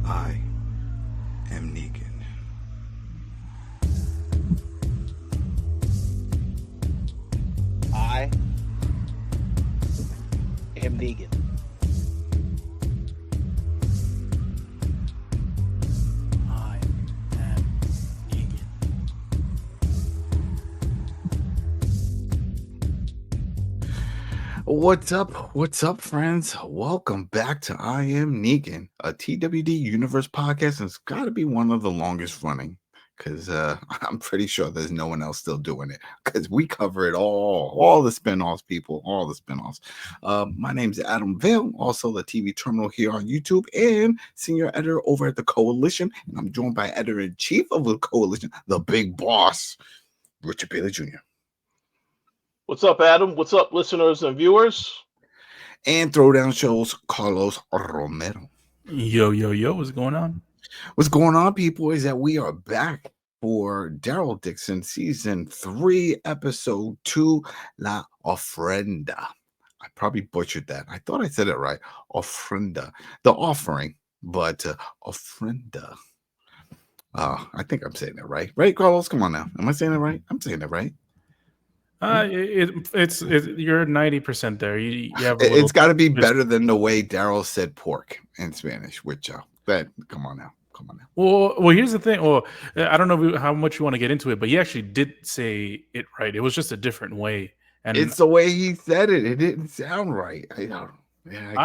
I am Negan. I am Negan. I am Negan. What's up? What's up, friends? Welcome back to I Am Negan, a TWD Universe podcast, and it's got to be one of the longest running because I'm pretty sure there's no one else still doing it because we cover it all the spinoffs, people, all the spinoffs. My name's Adam Vale, also the TV terminal here on YouTube and senior editor over at the Koalition, and I'm joined by editor-in-chief of the Koalition, the big boss, Richard Bailey Jr. What's up, Adam? What's up, listeners and viewers? And Throwdown shows Carlos Romero. Yo, what's going on? What's going on, people, is that we are back for Daryl Dixon season 3, episode 2, La Ofrenda. I probably butchered that. I thought I said it right. Ofrenda, the offering, but Ofrenda. I think I'm saying it right. Right, Carlos? Come on now. Am I saying it right? I'm saying it right. It's you're 90% there. You have It's got to be better than the way Daryl said pork in Spanish, which come on now. Well, here's the thing. Well, I don't know how much you want to get into it, but he actually did say it right. It was just a different way, and it's the way he said it. It didn't sound right. I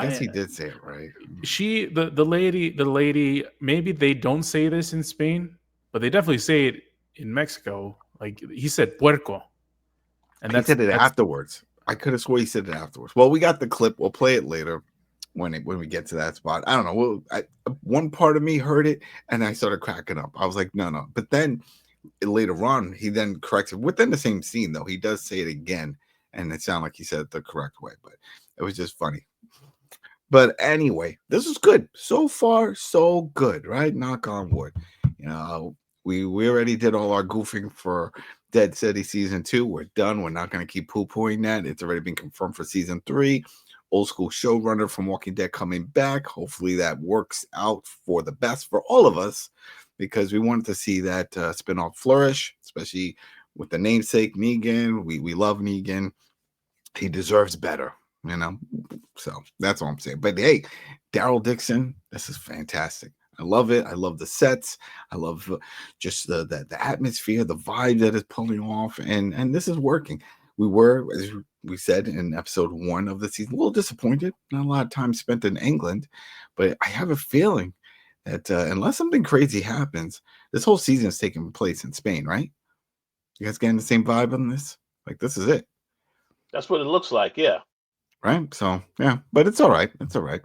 guess he did say it right. The lady. Maybe they don't say this in Spain, but they definitely say it in Mexico. Like he said, puerco. And he said it afterwards. I could have swore he said it afterwards. Well, we got the clip. We'll play it later when we get to that spot. I don't know. One part of me heard it, and I started cracking up. I was like, no. But then later on, he then corrects it. Within the same scene, though, he does say it again, and it sounded like he said it the correct way. But it was just funny. But anyway, this is good. So far, so good, right? Knock on wood. You know, we already did all our goofing for Dead City season 2. We're done. We're not going to keep poo-pooing that. It's already been confirmed for season 3. Old school showrunner from Walking Dead coming back. Hopefully that works out for the best for all of us, because we wanted to see that spinoff flourish, especially with the namesake Negan. We love Negan. He deserves better, you know. So that's all I'm saying. But hey, Daryl Dixon, this is fantastic. I love it. I love the sets. I love just the atmosphere, the vibe that is pulling off, and this is working. We were, as we said in episode 1 of the season, a little disappointed. Not a lot of time spent in England, but I have a feeling that unless something crazy happens, this whole season is taking place in Spain, right? You guys getting the same vibe on this? Like, this is it. That's what it looks like, yeah. Right, so yeah, but it's all right. It's all right.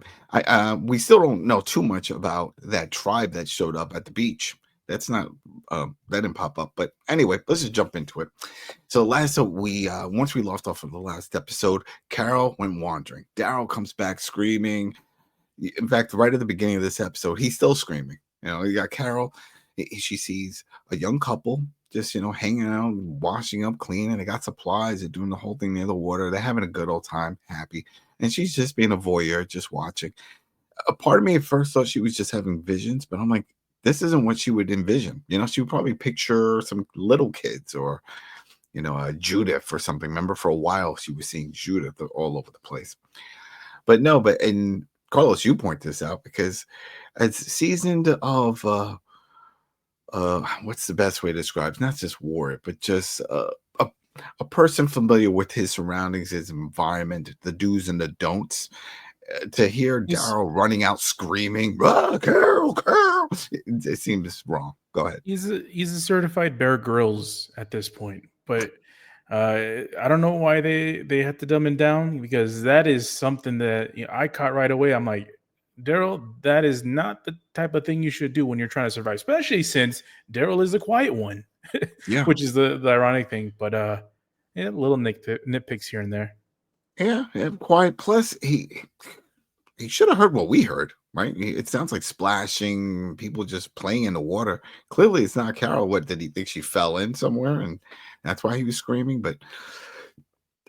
We still don't know too much about that tribe that showed up at the beach. That's not that didn't pop up. But anyway, let's just jump into it. So once we left off of the last episode, Carol went wandering. Daryl comes back screaming. In fact, right at the beginning of this episode, he's still screaming. You know, you got Carol. She sees a young couple just, hanging out, washing up, cleaning. They got supplies. They're doing the whole thing near the water. They're having a good old time, happy. And she's just being a voyeur, just watching. A part of me at first thought she was just having visions, but I'm like, this isn't what she would envision. She would probably picture some little kids or, Judith or something. Remember, for a while, she was seeing Judith all over the place. But no, and Carlos, you point this out because it's seasoned of what's the best way to describe it? Not just war, but just a person familiar with his surroundings, his environment, the do's and the don'ts. To hear Daryl running out screaming, Carol, it seems wrong. Go ahead. He's a certified Bear Grylls at this point, but I don't know why they had to dumb him down, because that is something that I caught right away. I'm like, Daryl, that is not the type of thing you should do when you're trying to survive, especially since Daryl is the quiet one. Yeah, which is the ironic thing. But little nitpicks here and there. Yeah, quiet. Plus, he should have heard what we heard, right? It sounds like splashing, people just playing in the water. Clearly, it's not Carol. What did he think? She fell in somewhere, and that's why he was screaming. But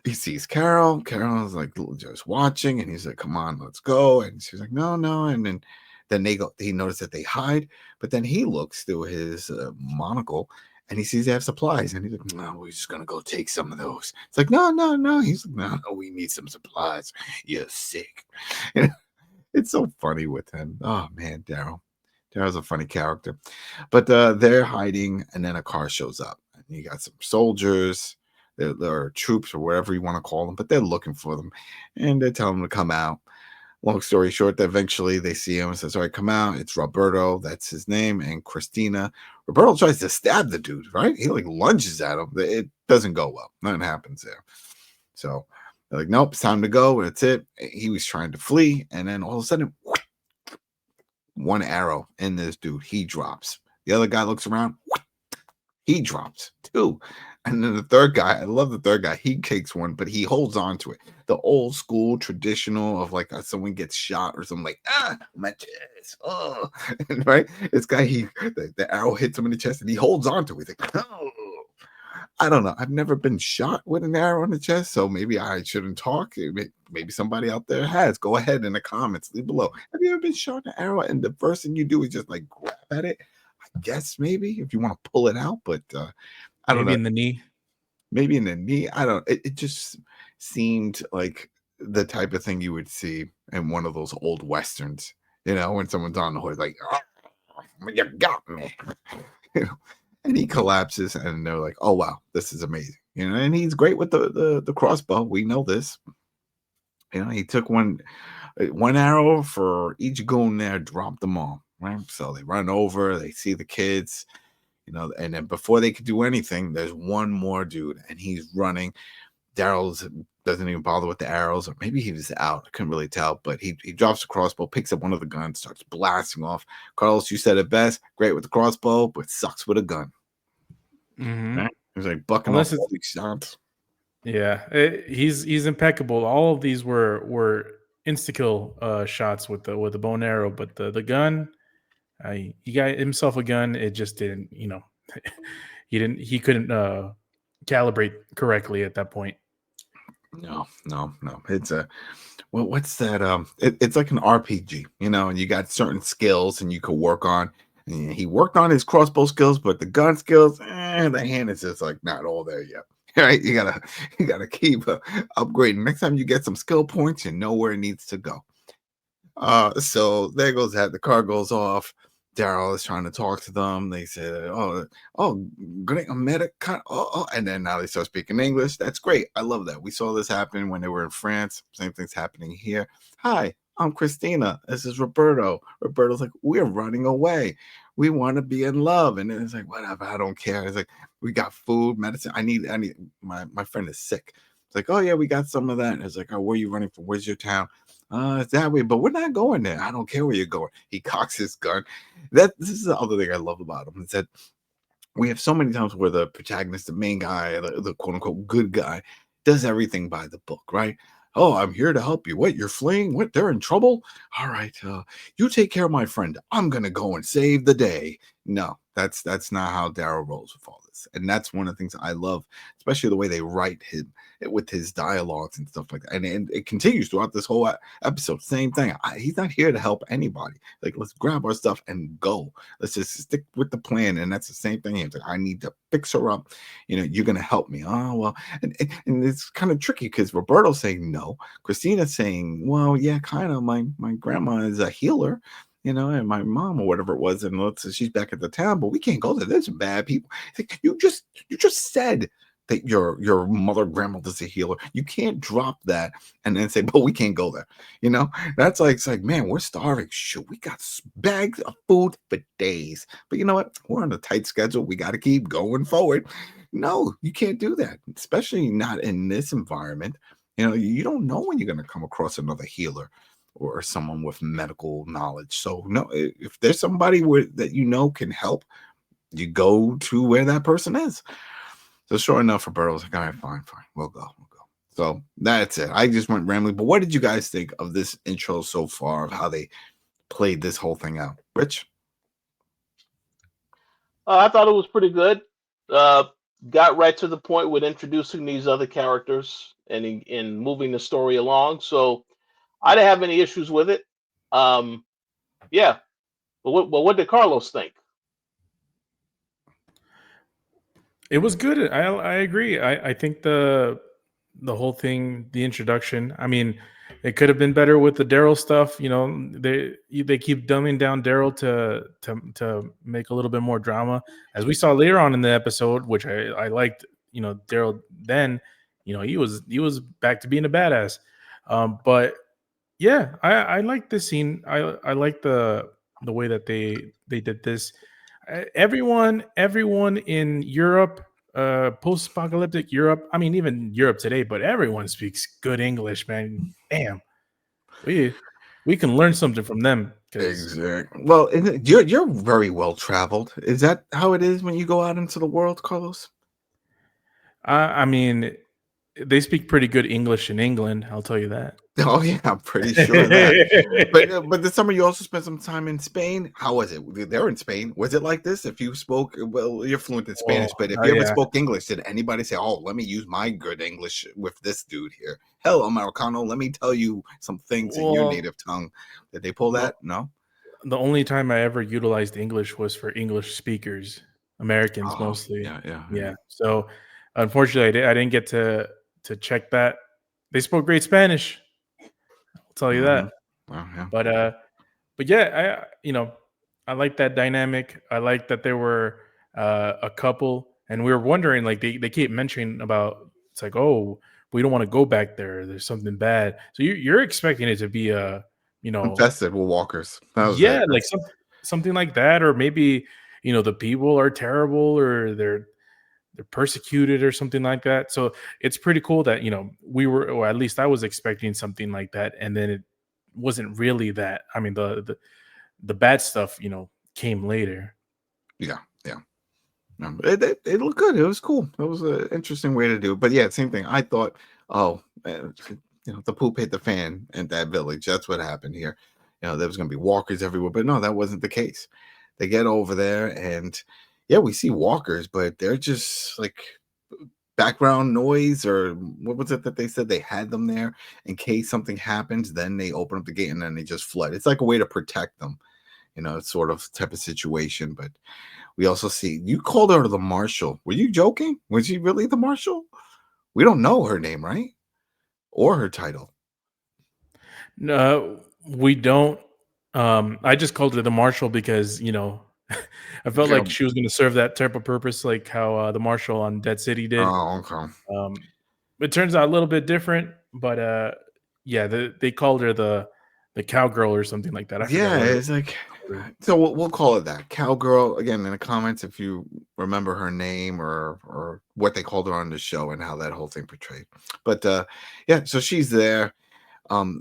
he sees Carol. Carol's like just watching, and he's like, "Come on, let's go." And she's like, "No." And then Then he noticed that they hide, but then he looks through his monocle and he sees they have supplies, and he's like, "No, we're just gonna go take some of those." It's like, no, no, no. He's like, no, we need some supplies. You're sick. It's so funny with him. Oh man, Daryl's a funny character. But they're hiding, and then a car shows up, and you got some soldiers. There are troops or whatever you want to call them, but they're looking for them, and they're telling them to come out. Long story short, eventually they see him and says, "All right, come out." It's Roberto, that's his name, and Christina. Roberto tries to stab the dude, right? He like lunges at him. It doesn't go well. Nothing happens there. So they're like, "Nope, it's time to go." That's it. He was trying to flee, and then all of a sudden, one arrow in this dude. He drops. The other guy looks around. He drops too. And then the third guy, I love the third guy. He takes one, but he holds on to it. The old school traditional of like someone gets shot or something, like, my chest. Oh, and right. This guy, the arrow hits him in the chest and he holds on to it. He's like, oh, I don't know. I've never been shot with an arrow in the chest, so maybe I shouldn't talk. Maybe somebody out there has. Go ahead in the comments, leave below. Have you ever been shot with an arrow and the first thing you do is just like grab at it? I guess maybe if you want to pull it out, but I don't know. In the knee. Maybe in the knee. I don't. It just seemed like the type of thing you would see in one of those old westerns. You know, when someone's on the horse, like, oh, you got me. You know, and he collapses, and they're like, "Oh wow, this is amazing." You know, and he's great with the crossbow. We know this. You know, he took one arrow for each goon there, dropped them all. Right, so they run over. They see the kids. You know, and then before they could do anything, there's one more dude, and he's running. Daryl doesn't even bother with the arrows, or maybe he was out. I couldn't really tell, but he drops the crossbow, picks up one of the guns, starts blasting off. Carlos, you said it best. Great with the crossbow, but sucks with a gun. Mm-hmm. Right? He's like bucking off all these shots. Yeah, he's impeccable. All of these were insta kill shots with the bow and arrow, but the gun. He got himself a gun. It just didn't, he couldn't calibrate correctly at that point. No. It's what's that? It's like an RPG, and you got certain skills and you could work on. And he worked on his crossbow skills, but the gun skills, the hand is just like not all there yet. Right? You gotta keep upgrading. Next time you get some skill points, you know where it needs to go. So there goes that. The car goes off. Daryl is trying to talk to them. They said, great, America. And then now they start speaking English. That's great. I love that. We saw this happen when they were in France. Same thing's happening here. Hi, I'm Christina. This is Roberto. Roberto's like, we're running away. We want to be in love. And then it's like, whatever, I don't care. It's like, we got food, medicine. I need my friend is sick. It's like, oh yeah, we got some of that. And it's like, oh, where are you running from? Where's your town? It's that way, but we're not going there. I don't care where you're going. He cocks his gun. This is the other thing I love about him. Is that we have so many times where the protagonist, the main guy, the quote unquote good guy, does everything by the book, right? Oh, I'm here to help you. What, you're fleeing? What, they're in trouble? All right, you take care of my friend. I'm gonna go and save the day. No, that's not how Daryl rolls with all this. And that's one of the things I love, especially the way they write him with his dialogues and stuff like that. And it continues throughout this whole episode. Same thing. He's not here to help anybody. Like, let's grab our stuff and go. Let's just stick with the plan. And that's the same thing. He's like, I need to fix her up. You're gonna help me. Oh well, and it's kind of tricky because Roberto's saying no. Christina's saying, well, yeah, kind of. My grandma is a healer. And my mom or whatever it was, and she's back at the town, but we can't go there. There's some bad people. Like, you just said that your mother grandmother's a healer. You can't drop that and then say, but we can't go there. That's like, it's like, man, we're starving. Shoot, we got bags of food for days. But you know what? We're on a tight schedule. We got to keep going forward. No, you can't do that, especially not in this environment. You don't know when you're going to come across another healer or someone with medical knowledge. So no, if there's somebody that can help, you go to where that person is. So sure enough, Roberto was like, all right, fine, we'll go. So that's it. I just went rambling, but what did you guys think of this intro so far, of how they played this whole thing out? Rich? I thought it was pretty good. Got right to the point with introducing these other characters and in moving the story along. So I didn't have any issues with it. Yeah. But what did Carlos think? It was good. I agree. I think the whole thing, the introduction. I mean, it could have been better with the Daryl stuff. You know, they keep dumbing down Daryl to make a little bit more drama, as we saw later on in the episode, which I liked. You know, Daryl then, you know, he was back to being a badass. But yeah, I like this scene. I like the way that they did this. Everyone in Europe, post-apocalyptic Europe. I mean, even Europe today, but everyone speaks good English, man. Damn, we we can learn something from them because Exactly. Well, you're very well traveled. Is that how it is when you go out into the world, Carlos? I mean, they speak pretty good English in England. I'll tell you that. Oh yeah, I'm pretty sure of that. But this summer you also spent some time in Spain. How was it? They're in Spain. Was it like this? If you spoke, well, you're fluent in Oh, Spanish, but if oh you ever yeah. spoke English, did anybody say, "Oh, let me use my good English with this dude here"? Hell, Americano, let me tell you some things in your Well, native tongue. Did they pull the that? No. the only time I ever utilized English was for English speakers, Americans Oh, mostly. yeah, yeah, yeah. Yeah. So unfortunately, I didn't get to check that. They spoke great Spanish. I'll tell you Mm-hmm. that. Well, yeah. But yeah, I like that dynamic. I like that there were a couple, and we were wondering, like they keep mentioning about it's like, oh, we don't want to go back there. There's something bad. So you're expecting it to be a, you know, Infested with walkers. That was it. yeah, like something like that, or maybe the people are terrible, or they're persecuted, or something like that. So it's pretty cool that we were, or at least I was expecting something like that, and then it wasn't really that. I mean, the bad stuff, came later. Yeah, yeah. No, it looked good. It was cool. It was an interesting way to do it. But yeah, same thing. I thought, oh, the poop hit the fan in that village. That's what happened here. There was going to be walkers everywhere, but no, that wasn't the case. They get over there, and yeah, we see walkers, but they're just like background noise, or what was it that they said they had them there in case something happens? Then they open up the gate and then they just flood. It's like a way to protect them, sort of type of situation. But we also see you called her the marshal. Were you joking? Was she really the marshal? We don't know her name, right? Or her title. No, we don't. I just called her the marshal because I felt Yeah. like she was going to serve that type of purpose, like how the marshal on Dead City did. Oh, okay. It turns out a little bit different, but yeah, they called her the cowgirl or something like that. I forgot Yeah, what it it's like, called her. so we'll call it that cowgirl again in the comments if you remember her name or what they called her on the show and how that whole thing portrayed. But yeah, so she's there.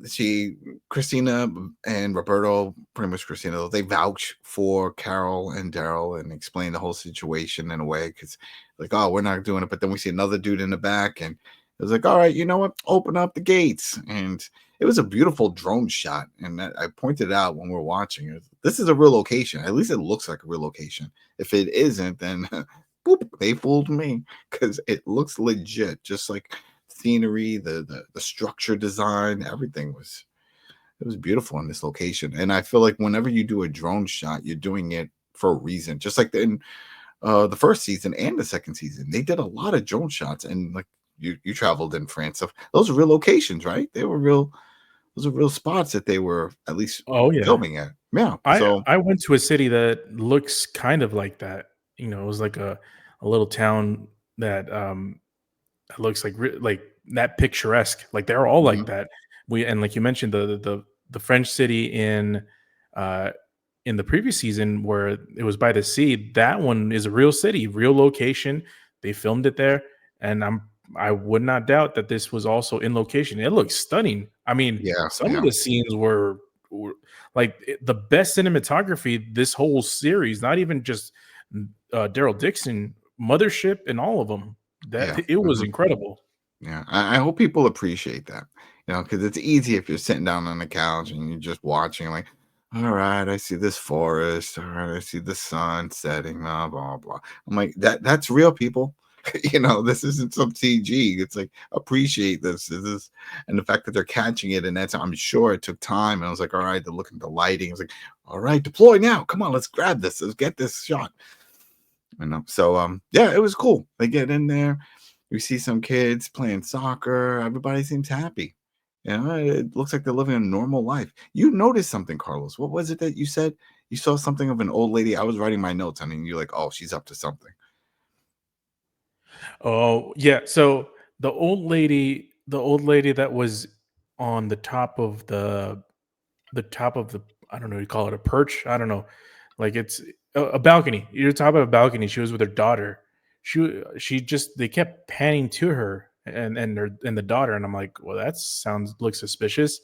She Christina and Roberto, pretty much Christina, they vouch for Carol and Daryl and explain the whole situation in a way, because like, oh, we're not doing it. But then we see another dude in the back, and it was like, all right, you know what, open up the gates. And it was a beautiful drone shot, and I pointed out when we were watching it, this is a real location. At least it looks like a real location. If it isn't, then boop, they fooled me, because it looks legit, just like scenery, the structure design, everything was, it was beautiful in this location. And I feel like whenever you do a drone shot, you're doing it for a reason. Just like in the first season and the second season, they did a lot of drone shots. And like you traveled in France, so those are real locations, right? They were real. Those are real spots that they were at least Oh yeah, filming at. Yeah. I So I went to a city that looks kind of like that. It was like a little town that it looks like that picturesque. Like they're all like mhm, that. And like you mentioned, the French city uh in the previous season where it was by the sea. That one is a real city, real location. They filmed it there, and I would not doubt that this was also in location. It looks stunning. I mean, yeah, some of yeah, the scenes were like the best cinematography this whole series. Not even just Daryl Dixon, Mothership, and all of them. That yeah. it was Mhm. incredible. Yeah, I hope people appreciate that, because it's easy if you're sitting down on the couch and you're just watching, like, all right, I see this forest, all right, I see the sun setting, blah, blah, blah. I'm like, that's real, people. This isn't some CG. It's like, appreciate this. And the fact that they're catching it, and I'm sure it took time. And I was like, all right, they're looking at the lighting. I was like, all right, deploy now. Come on, let's grab this. Let's get this shot. So yeah, it was cool. They get in there. We see some kids playing soccer. Everybody seems happy. It looks like they're living a normal life. You noticed something, Carlos. What was it that you said? You saw something of an old lady. I was writing my notes, and you're like, oh, she's up to something. Oh yeah. So the old lady that was on the top of the I don't know, you call it a perch. I don't know. Like it's a balcony. You're top of a balcony. She was with her daughter. They kept panning to her and the daughter, and I'm like, well, that looks suspicious.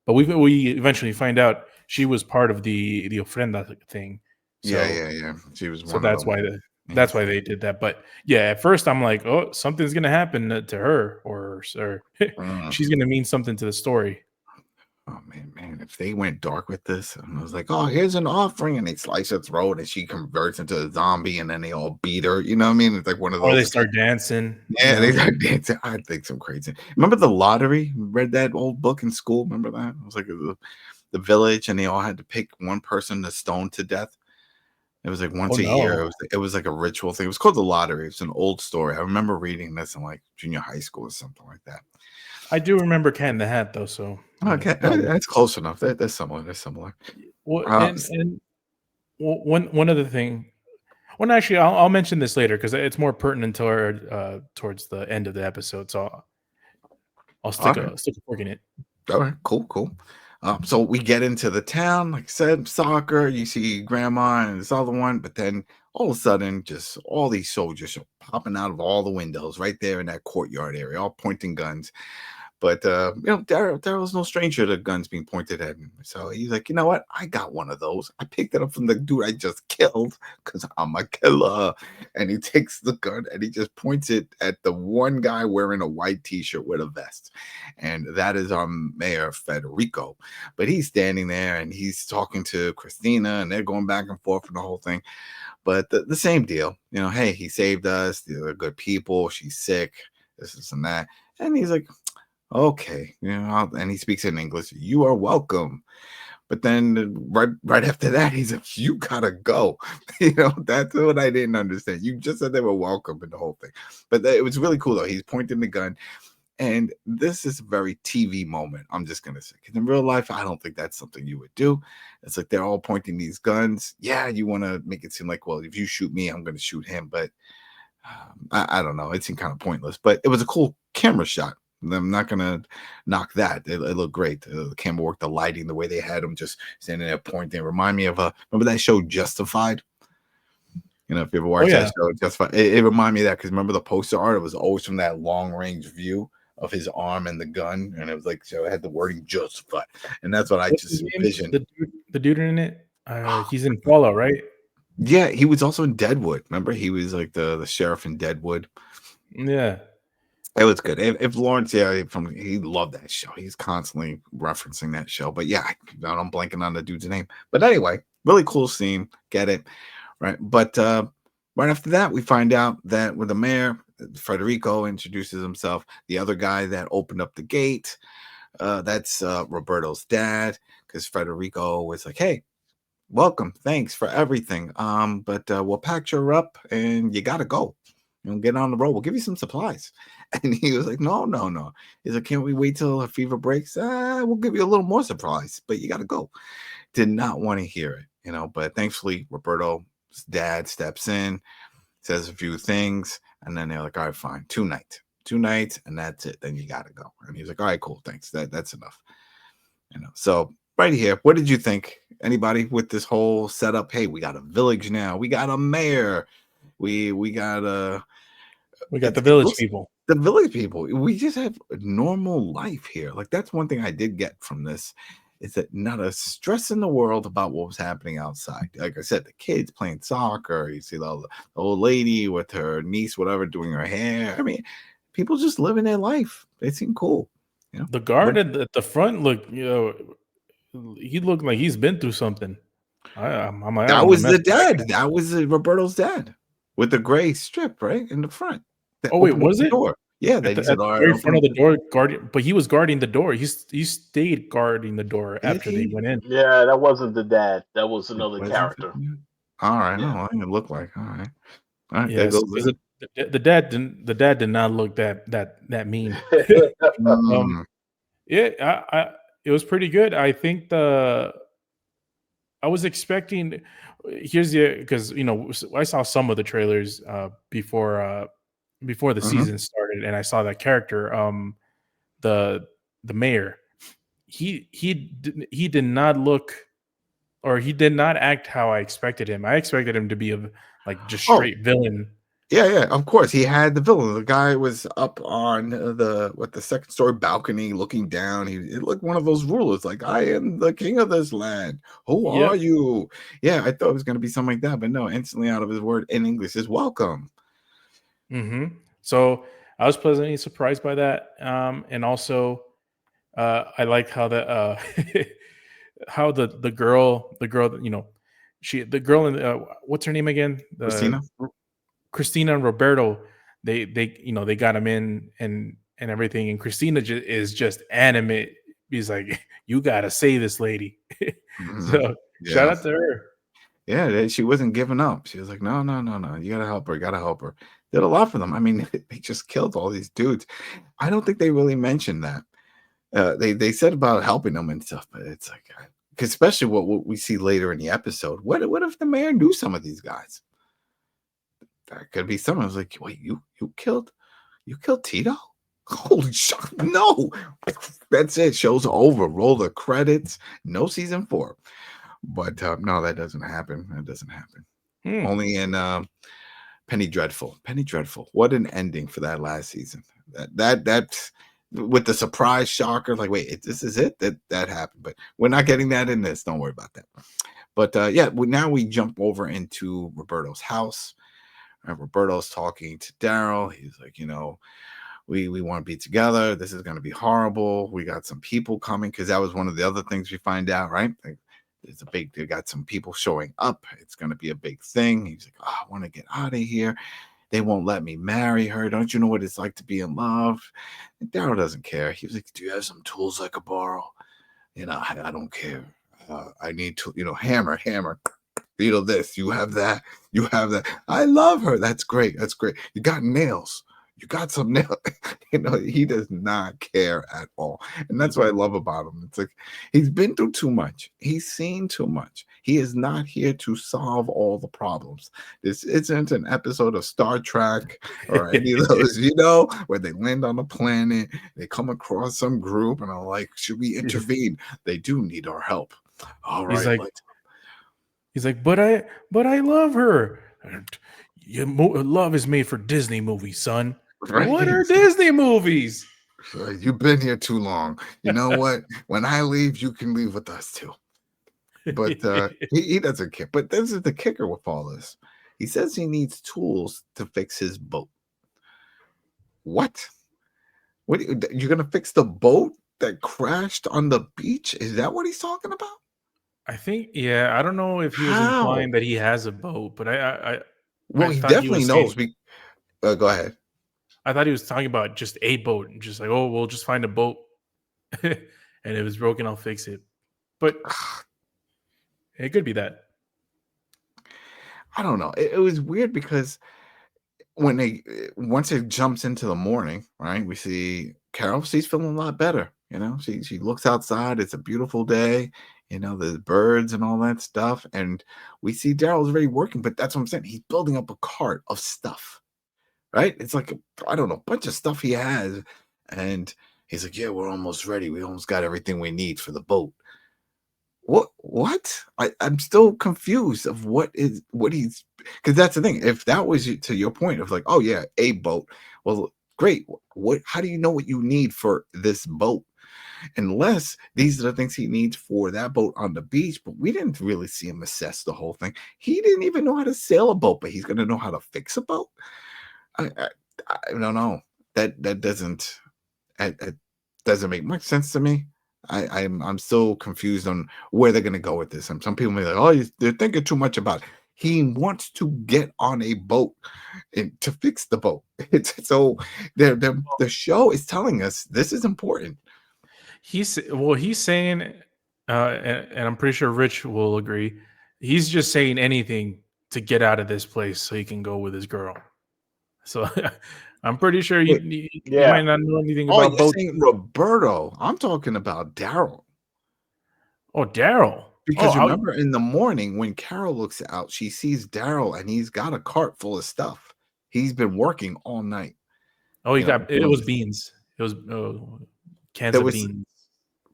But we eventually find out she was part of the Ofrenda thing. So, Yeah. She was so that's why that's why they did that. But yeah, at first I'm like, oh, something's gonna happen to her, or she's gonna mean something to the story. Oh man, if they went dark with this, and I was like, oh, here's an offering, and they slice her throat, and she converts into a zombie, and then they all beat her. You know what I mean? It's like one of those. Or they start dancing. Yeah, they start dancing. I think some crazy. Remember the lottery? Read that old book in school. Remember that? It was like the village, and they all had to pick one person to stone to death. It was like once a year. It was like a ritual thing. It was called the lottery. It's an old story. I remember reading this in like junior high school or something like that. I do remember Cat in the Hat though, so okay, that's close enough. They're similar. They're similar. Well, and one other thing. Well, actually, I'll mention this later because it's more pertinent towards the end of the episode. So I'll stick a fork in it. All right, cool. So we get into the town, like I said, soccer. You see Grandma and this other one, but then all of a sudden, just all these soldiers are popping out of all the windows right there in that courtyard area, all pointing guns. But Daryl's no stranger to guns being pointed at him. So he's like, you know what? I got one of those. I picked it up from the dude I just killed because I'm a killer. And he takes the gun and he just points it at the one guy wearing a white t-shirt with a vest. And that is our mayor, Federico. But he's standing there and he's talking to Christina and they're going back and forth and the whole thing. But the same deal. Hey, he saved us. They're good people. She's sick. This and that. And he's like, okay, and he speaks in English. You are welcome. But then right after that, he's like, you gotta go. That's what I didn't understand. You just said they were welcome in the whole thing. But it was really cool though. He's pointing the gun. And this is a very TV moment, I'm just gonna say. Because in real life, I don't think that's something you would do. It's like they're all pointing these guns. Yeah, you want to make it seem like, well, if you shoot me, I'm gonna shoot him. But I don't know. It seemed kind of pointless. But it was a cool camera shot. I'm not gonna knock that. It looked great. The camera work, the lighting, the way they had them just standing there pointing. Remind me of remember that show Justified? If you ever watched that show Justified, it reminded me of that because remember the poster art? It was always from that long range view of his arm and the gun, and it was like so it had the wording Justified, and that's what I just envisioned. The dude in it, he's in Fallout, right? Yeah, he was also in Deadwood. Remember, he was like the sheriff in Deadwood. Yeah. It was good. If Lawrence, he loved that show. He's constantly referencing that show. But yeah, I'm blanking on the dude's name. But anyway, really cool scene. Get it, right? But right after that, we find out that with the mayor, Federico introduces himself. The other guy that opened up the gate, that's Roberto's dad, because Federico was like, "Hey, welcome, thanks for everything. But we'll pack you up, and you gotta go. Get on the road. We'll give you some supplies." And he was like, no. He's like, can't we wait till her fever breaks? We'll give you a little more supplies, but you got to go. Did not want to hear it, but thankfully Roberto's dad steps in, says a few things, and then they're like, all right, fine. 2 nights, and that's it. Then you got to go. And he's like, all right, cool. Thanks. That's enough. So right here, what did you think? Anybody with this whole setup? Hey, we got a village now. We got a mayor. We got the village people. The village people. We just have a normal life here. Like that's one thing I did get from this is that not a stress in the world about what was happening outside. Like I said, the kids playing soccer. You see the old lady with her niece, whatever, doing her hair. I mean, people just living their life. They seem cool. The guard at the front looked, he looked like he's been through something. I'm like, that was the dad. That was Roberto's dad with the gray strip right in the front. Oh wait, opened up was the it? door. Yeah, At then he the said, "All right, very open front of up the the door, guarding, but he was guarding the door. He stayed guarding the door Did after they he? went in. Yeah, that wasn't the dad. That was It another wasn't character. all right. Yeah. Oh, it looked like all right. There Yes, goes because that. the dad did not look that mean. um, Mm, yeah, it was pretty good. I think I was expecting. Here's the because I saw some of the trailers before the mhm. season started, and I saw that character, the mayor. He did not look, or he did not act how I expected him. I expected him to be a like just Oh, straight villain. yeah. Of course, he had the villain. The guy was up on the second story balcony, looking down. It looked one of those rulers, like I am the king of this land. Who are Yep. you? Yeah, I thought it was going to be something like that, but no. Instantly out of his word in English is welcome. So I was pleasantly surprised by that, and also I like how how the girl, the girl in what's her name again, Christina. Christina and Roberto, they got him in and everything, and Christina is just animate. He's like, you gotta save this lady. Mhm. So shout Yeah. out to her. Yeah, she wasn't giving up. She was like, "No, no, no, no. You gotta help her. Gotta help her." Did a lot for them. I mean, they just killed all these dudes. I don't think they really mentioned that. They said about helping them and stuff, but it's like, 'cause especially what we see later in the episode. What if the mayor knew some of these guys? That could be someone who's like, "Wait, you killed Tito? Holy shit! No, that's it. Show's over. Roll the credits. No season 4." But no, that doesn't happen. That doesn't happen. Hmm. Only in Penny Dreadful. Penny Dreadful. What an ending for that last season. That with the surprise shocker, like, wait, this is it? That happened. But we're not getting that in this. Don't worry about that. But yeah, now we jump over into Roberto's house. Roberto's talking to Daryl. He's like, we want to be together. This is going to be horrible. We got some people coming, because that was one of the other things we find out, right? Like, they got some people showing up. It's going to be a big thing. He's like, oh, I want to get out of here. They won't let me marry her. Don't you know what it's like to be in love? And Daryl doesn't care. He was like, do you have some tools I could borrow? I don't care. I need to, hammer. This, you have that. I love her. That's great. You got nails. You got some nails. He does not care at all. And that's what I love about him. It's like, he's been through too much. He's seen too much. He is not here to solve all the problems. This isn't an episode of Star Trek or any of those, where they land on a planet, they come across some group and are like, should we intervene? They do need our help. All He's right, like, let's. but I love her. Love is made for Disney movies, son. Right? What are Disney movies? You've been here too long. You know what? When I leave, you can leave with us too. But he doesn't care. But this is the kicker with all this. He says he needs tools to fix his boat. What? You're gonna fix the boat that crashed on the beach? Is that what he's talking about? I think, yeah. I don't know if he was How? implying that he has a boat, but Well, I he thought he definitely was knows. saying. Go ahead. I thought he was talking about just a boat, and just like, oh, we'll just find a boat, and if it's broken, I'll fix it. But it could be that. I don't know. It was weird because once it jumps into the morning, right? We see Carol. She's feeling a lot better. She looks outside. It's a beautiful day. The birds and all that stuff. And we see Daryl's already working, but that's what I'm saying. He's building up a cart of stuff, right? It's like, I don't know, a bunch of stuff he has. And he's like, yeah, we're almost ready. We almost got everything we need for the boat. What? I'm still confused of what he's, because that's the thing. If that was to your point of like, oh yeah, a boat. Well, great. How do you know what you need for this boat? Unless these are the things he needs for that boat on the beach, but we didn't really see him assess the whole thing. He didn't even know how to sail a boat, but he's going to know how to fix a boat. I don't know. That doesn't it doesn't make much sense to me. I'm still confused on where they're going to go with this. And some people may be like, oh, they're thinking too much about it. He wants to get on a boat and to fix the boat. It's so the show is telling us this is important. He's saying, and I'm pretty sure Rich will agree. He's just saying anything to get out of this place so he can go with his girl. So I'm pretty sure you might not know anything about boats. Saying Roberto. I'm talking about Daryl. Oh, Daryl. Because remember, in the morning when Carol looks out, she sees Daryl and he's got a cart full of stuff. He's been working all night. Oh, it was beans. It was cans of beans.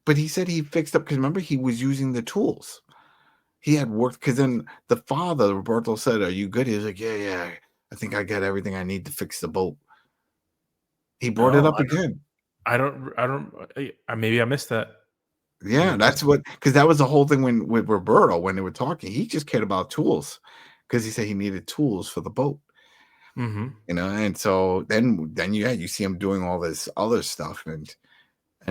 But he said he fixed up because remember he was using the tools. He had worked because then the father, Roberto, said, "Are you good?" He was like, "Yeah. I think I got everything I need to fix the boat." He brought it up again. I don't. Maybe I missed that. Yeah, that's what, because that was the whole thing with Roberto when they were talking. He just cared about tools because he said he needed tools for the boat. Mm-hmm. And so then you see him doing all this other stuff, and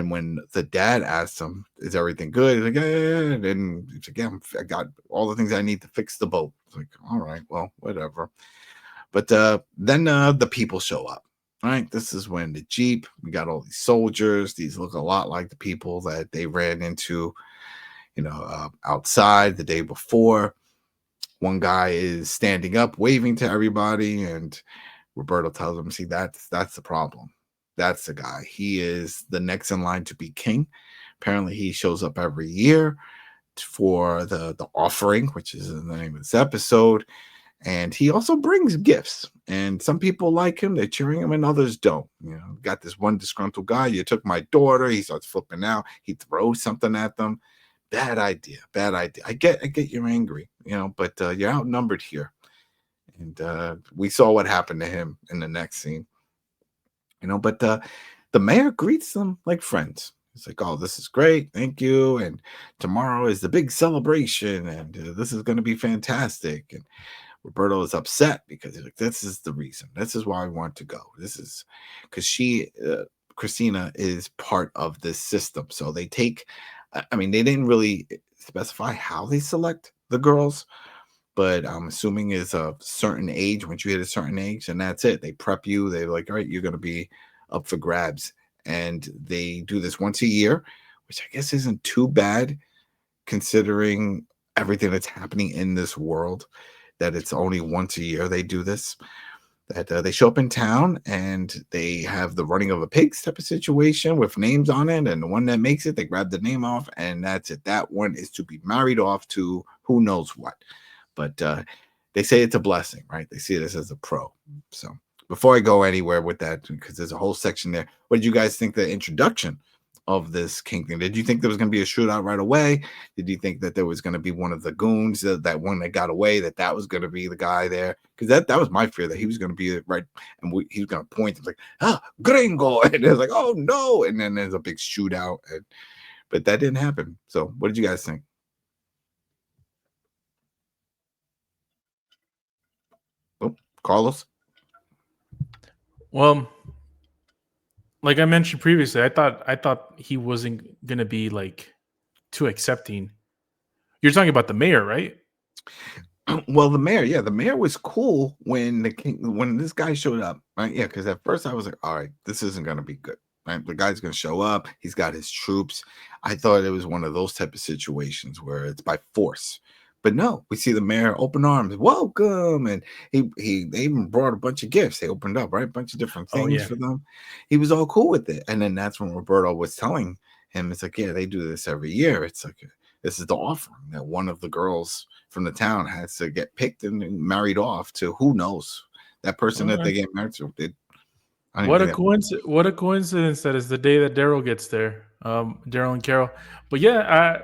when the dad asked him, "Is everything good?" He's like, "Yeah," and he's like, "Yeah, I got all the things I need to fix the boat." It's like, all right, well, whatever. But then the people show up. Right, this is when the Jeep, we got all these soldiers. These look a lot like the people that they ran into, outside the day before. One guy is standing up, waving to everybody, and Roberto tells him, "See, that's the problem. That's the guy. He is the next in line to be king." Apparently, he shows up every year for the offering, which is the name of this episode. And he also brings gifts, and some people like him, they're cheering him, and others don't. Got this one disgruntled guy. "You took my daughter." He starts flipping out. He throws something at them. Bad idea. I get you're angry, but you're outnumbered here. And we saw what happened to him in the next scene. But the mayor greets them like friends. It's like, "Oh, this is great. Thank you. And tomorrow is the big celebration, and this is going to be fantastic." And Roberto is upset because he's like, "This is the reason. This is why I want to go. This is because Christina is part of this system." So they take, they didn't really specify how they select the girls, but I'm assuming is a certain age. Once you hit a certain age, and that's it. They prep you. They're like, "All right, you're going to be up for grabs." And they do this once a year, which I guess isn't too bad considering everything that's happening in this world. That it's only once a year they do this. That they show up in town and they have the running of a pigs type of situation with names on it, and the one that makes it, they grab the name off, and that's it. That one is to be married off to who knows what. But they say it's a blessing, right? They see this as a pro. So before I go anywhere with that, because there's a whole section there, what did you guys think the introduction of this king thing? Did you think there was going to be a shootout right away? Did you think that there was going to be one of the goons, that one that got away, that was going to be the guy there? Because that was my fear, that he was going to be right, and he was going to point. It's like, gringo, and it's like, oh no, and then there's a big shootout, but that didn't happen. So what did you guys think? Oh, Carlos? Well, like I mentioned previously, I thought he wasn't gonna be like too accepting. You're talking about the mayor, right? Well, the mayor was cool when this guy showed up, right? Yeah, because at first I was like, all right, this isn't gonna be good. Right? The guy's gonna show up, he's got his troops. I thought it was one of those type of situations where it's by force. But no, we see the mayor open arms, welcome, and they even brought a bunch of gifts. They opened up, right, a bunch of different things for them. He was all cool with it, and then that's when Roberto was telling him, it's like, yeah, they do this every year. It's like, this is the offering that one of the girls from the town has to get picked and married off to who knows that person that they get married to. What a coincidence that is the day that Daryl gets there, Daryl and Carol. But yeah,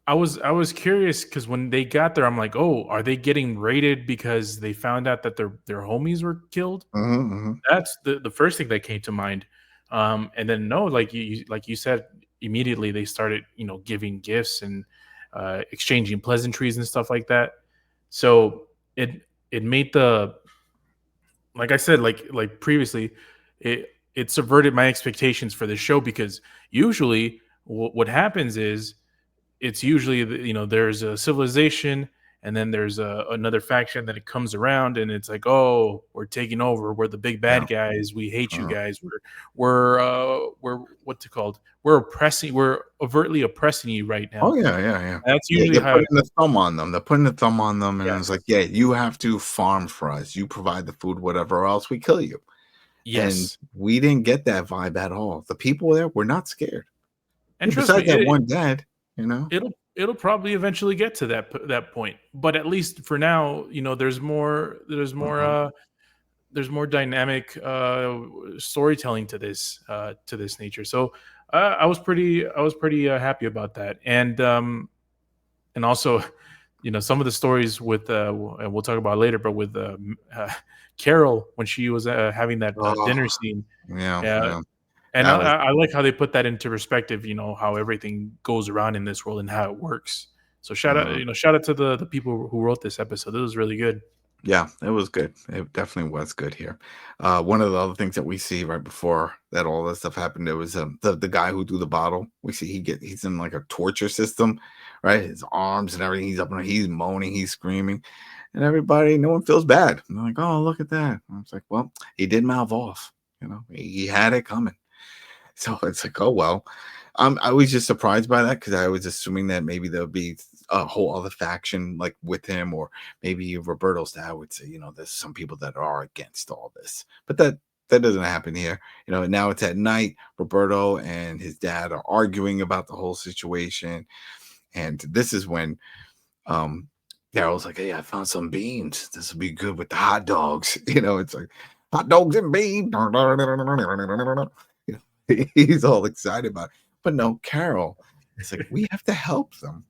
I was curious because when they got there, I'm like, oh, are they getting raided because they found out that their homies were killed? Mm-hmm. That's the first thing that came to mind. And then no, like you said, immediately they started, giving gifts and exchanging pleasantries and stuff like that. So it made like I said, like previously, it subverted my expectations for the show, because usually what happens is it's usually there's a civilization and then there's another faction that it comes around, and it's like, oh, we're taking over. We're the big bad guys. We hate you guys. We're what's it called? We're overtly oppressing you right now. Oh yeah. And that's usually they're how putting the thumb on them. They're putting the thumb on them, and Yes. it's like, yeah, you have to farm for us. You provide the food, whatever, or else we kill you. Yes. And we didn't get that vibe at all. The people there were not scared. And trust besides me, that one dad, it'll probably eventually get to that point. But at least for now, there's more dynamic storytelling to this nature. So I was pretty happy about that. And also, some of the stories with and we'll talk about it later, but with Carol when she was having that dinner scene. Yeah. And I like how they put that into perspective, how everything goes around in this world and how it works. So shout out to the people who wrote this episode. This was really good. Yeah, it was good. It definitely was good here. One of the other things that we see right before that all this stuff happened, there was the guy who threw the bottle. We see he's in like a torture system, right? His arms and everything. He's moaning, he's screaming, and no one feels bad. And they're like, oh, look at that. And I was like, well, he did mouth off. He had it coming. So it's like, oh well. I was just surprised by that because I was assuming that maybe there'll be a whole other faction like with him, or maybe Roberto's dad would say, there's some people that are against all this, but that doesn't happen here. Now it's at night. Roberto and his dad are arguing about the whole situation, and this is when Daryl's like, hey, I found some beans. This will be good with the hot dogs. It's like hot dogs and beans. He's all excited about it. But no, Carol, it's like, we have to help them.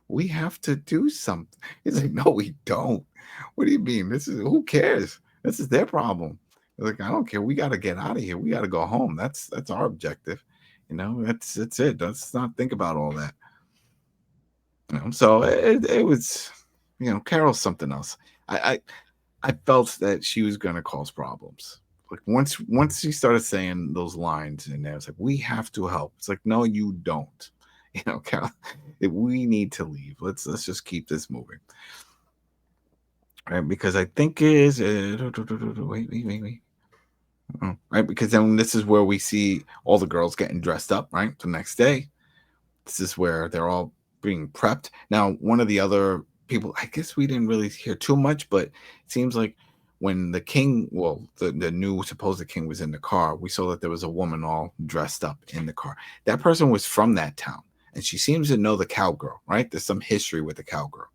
We have to do something. He's like, no, we don't. What do you mean? Who cares? This is their problem. Like, I don't care. We got to get out of here. We got to go home. That's our objective. That's it. Let's not think about all that. So it was, Carol's something else. I felt that she was going to cause problems. Like once she started saying those lines in there, it's like, we have to help. It's like, no, you don't. Carol, we need to leave. Let's just keep this moving. Right, because I think is wait. Right, because then this is where we see all the girls getting dressed up, right? The next day. This is where they're all being prepped. Now, one of the other people, I guess we didn't really hear too much, but it seems like when the king, the new supposed king was in the car, we saw that there was a woman all dressed up in the car. That person was from that town, and she seems to know the cowgirl, right? There's some history with the cowgirl.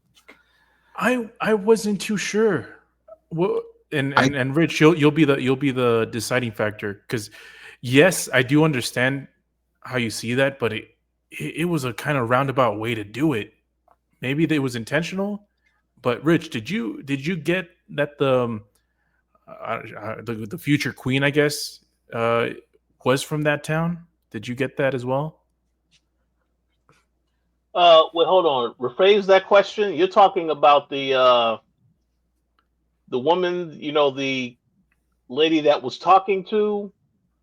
I wasn't too sure. Well, and Rich, you'll be the deciding factor, because yes, I do understand how you see that, but it was a kind of roundabout way to do it. Maybe it was intentional, but Rich, did you get that the future queen, I guess, was from that town? Did you get that as well? Wait, hold on. Rephrase that question. You're talking about the woman, the lady that was talking to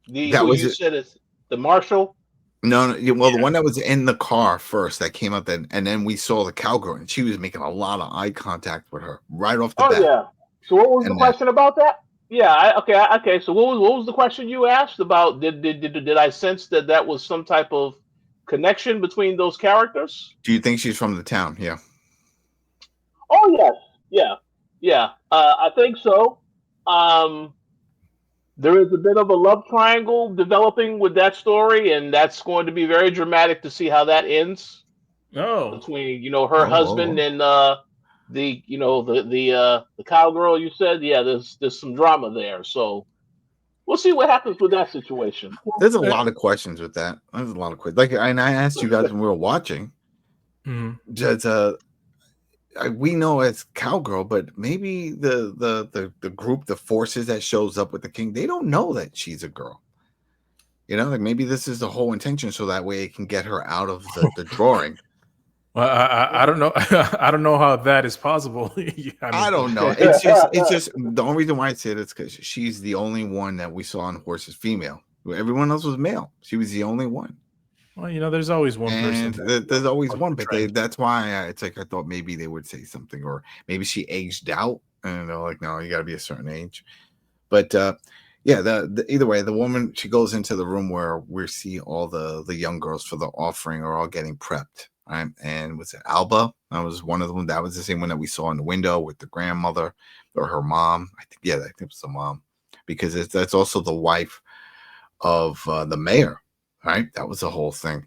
said it's the marshal. No, well, the one that was in the car first that came up, and then we saw the cowgirl, and she was making a lot of eye contact with her right off the bat. Oh yeah. So what was the question about that? Yeah. Okay. So what was the question you asked about? Did I sense that was some type of connection between those characters? Do you think she's from the town? Yeah. Oh yes. Yeah. I think so. There is a bit of a love triangle developing with that story, and that's going to be very dramatic to see how that ends. Oh, between her husband and the cowgirl. You said, yeah, there's some drama there, so we'll see what happens with that situation. There's a lot of questions with that. There's a lot of questions. Like, and I asked you guys when we were watching. Mm-hmm. We know as cowgirl, but maybe the group, the forces that shows up with the king, they don't know that she's a girl. Like maybe this is the whole intention, so that way it can get her out of the drawing. Well, I don't know. I don't know how that is possible. I don't know. It's just the only reason why I say it is because she's the only one that we saw on horses female. Everyone else was male. She was the only one. Well, there's always one person. There's always one, but that's why it's like I thought maybe they would say something, or maybe she aged out, and they're like, no, you got to be a certain age. But yeah, the either way, the woman, she goes into the room where we see all the young girls for the offering are all getting prepped. Right? And was it Alba? That was one of them. That was the same one that we saw in the window with the grandmother or her mom. I think it was the mom, because that's also the wife of the mayor. Right? That was the whole thing.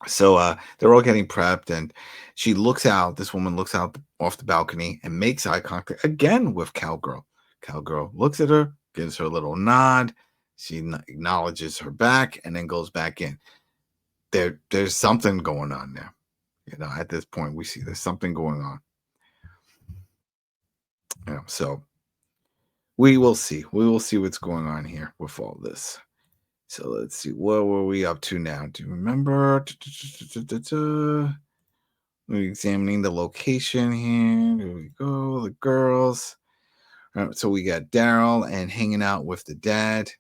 So they're all getting prepped, and she looks out. This woman looks out off the balcony and makes eye contact again with Cowgirl. Cowgirl looks at her, gives her a little nod. She acknowledges her back, and then goes back in. There's something going on there. At this point, we see there's something going on. So we will see. We will see what's going on here with all this. So let's see. What were we up to now? Do you remember? We're examining the location here. Here we go. The girls. So we got Daryl and hanging out with the dad,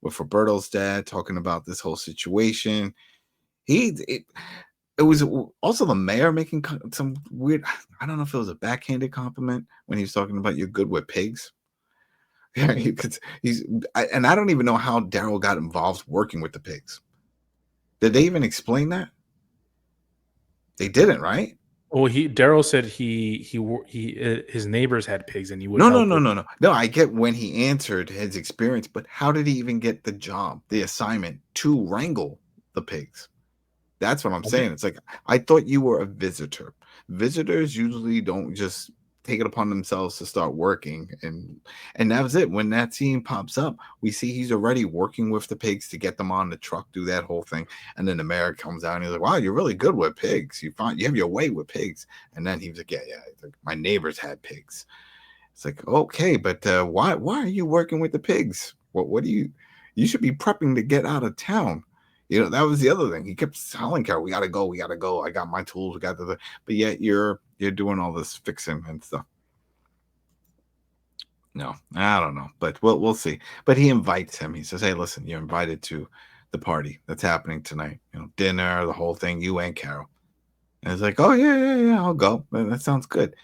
with Roberto's dad, talking about this whole situation. It was also the mayor making some weird, I don't know if it was a backhanded compliment when he was talking about you're good with pigs. Yeah, and I don't even know how Daryl got involved working with the pigs. Did they even explain that? They didn't, right? Well, Daryl said his neighbors had pigs, and he would. No. I get when he answered his experience, but how did he even get the job, the assignment to wrangle the pigs? That's what I'm saying. It's like, I thought you were a visitor. Visitors usually don't just take it upon themselves to start working, and that was it. When that scene pops up, we see he's already working with the pigs to get them on the truck, do that whole thing, and then the mayor comes out and he's like, wow, you're really good with pigs. You have your way with pigs. And then he was like, yeah, like, my neighbors had pigs. It's like, okay, but why are you working with the pigs? What do you should be prepping to get out of town. That was the other thing. He kept telling Carol, we gotta go. I got my tools. We got but yet you're doing all this fixing and stuff. No, I don't know, but we'll see. But he invites him. He says, hey, listen, you're invited to the party that's happening tonight. Dinner, the whole thing, you and Carol. And it's like, oh, yeah, I'll go. That sounds good.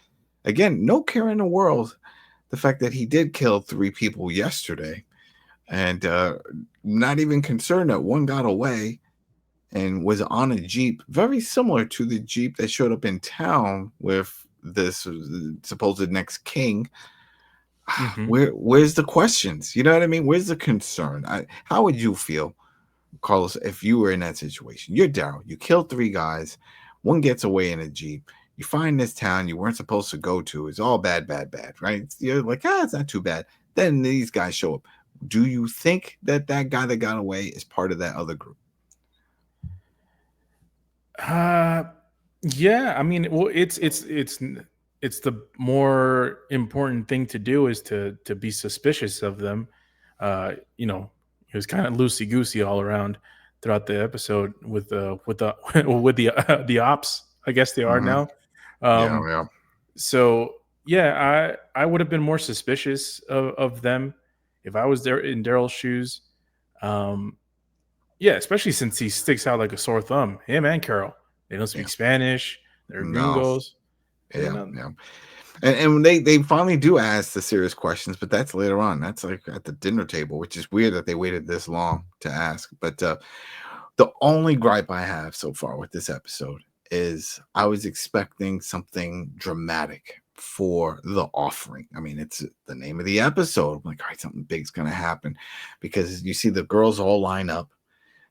Again, no care in the world. The fact that he did kill 3 people yesterday, and not even concerned that one got away and was on a Jeep, very similar to the Jeep that showed up in town with this supposed next king. Mm-hmm. Where's the questions? You know what I mean? Where's the concern? How would you feel, Carlos, if you were in that situation? You're Daryl. You killed 3 guys. One gets away in a Jeep. You find this town you weren't supposed to go to. It's all bad, right? You're like, it's not too bad. Then these guys show up. Do you think that guy that got away is part of that other group? Yeah. I mean, well, it's the more important thing to do is to be suspicious of them. It was kind of loosey goosey all around throughout the episode with the ops. I guess they are now. Yeah. So yeah, I would have been more suspicious of them if I was there in Daryl's shoes. Yeah, especially since he sticks out like a sore thumb. Him and Carol, they don't speak Spanish. They're gringos. Yeah. And they finally do ask the serious questions, but that's later on. That's like at the dinner table, which is weird that they waited this long to ask. But the only gripe I have so far with this episode is I was expecting something dramatic for the offering. I mean, it's the name of the episode. I'm like, all right, something big's gonna happen, because you see the girls all line up,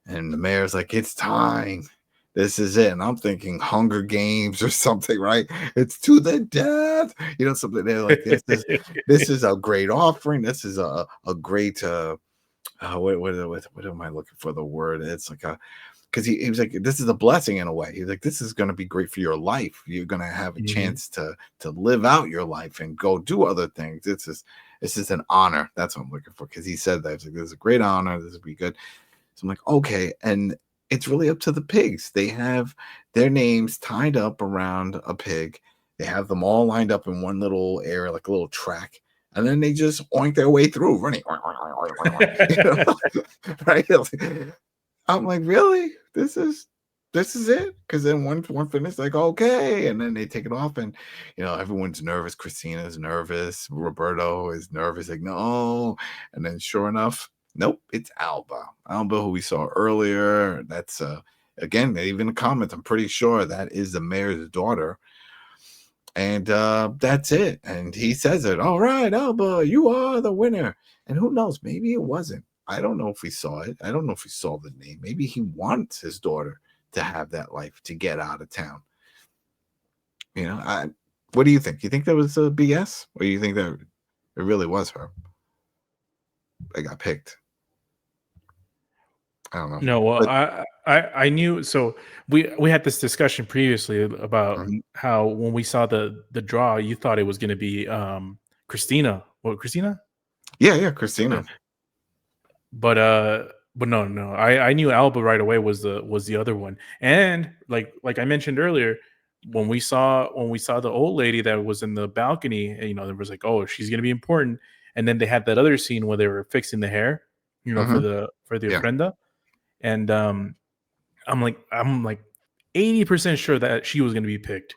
and the mayor's like, it's time. This is it. And I'm thinking Hunger Games or something, right? It's to the death. Something there like this. This is a great offering. This is a great what am I looking for the word? It's like because he was like, this is a blessing in a way. He's like, this is going to be great for your life. You're going to have a chance to live out your life and go do other things. This is an honor. That's what I'm looking for. Because he said that. He's like, this is a great honor. This will be good. So I'm like, okay. And it's really up to the pigs. They have their names tied up around a pig. They have them all lined up in one little area, like a little track. And then they just oink their way through, running. Right? I'm like, really? this is it. Because then one finish, like, okay, and then they take it off, and everyone's nervous. Christina's nervous. Roberto is nervous, like, no. And then sure enough, nope, it's Alba, who we saw earlier. That's again, even the comments, I'm pretty sure that is the mayor's daughter. And that's it. And he says it. All right, Alba, you are the winner. And who knows? Maybe it wasn't. I don't know if we saw it. I don't know if he saw the name. Maybe he wants his daughter to have that life, to get out of town. What do you think? You think that was a BS? Or you think that it really was her? I got picked. I don't know. No, well, I knew. So we had this discussion previously about how when we saw the draw, you thought it was going to be Christina. What, Christina? Yeah, Christina. But no. I knew Alba right away was the other one. And like I mentioned earlier, when we saw the old lady that was in the balcony, and, there was like, oh, she's going to be important. And then they had that other scene where they were fixing the hair, for the ofrenda. And I'm like 80% sure that she was going to be picked.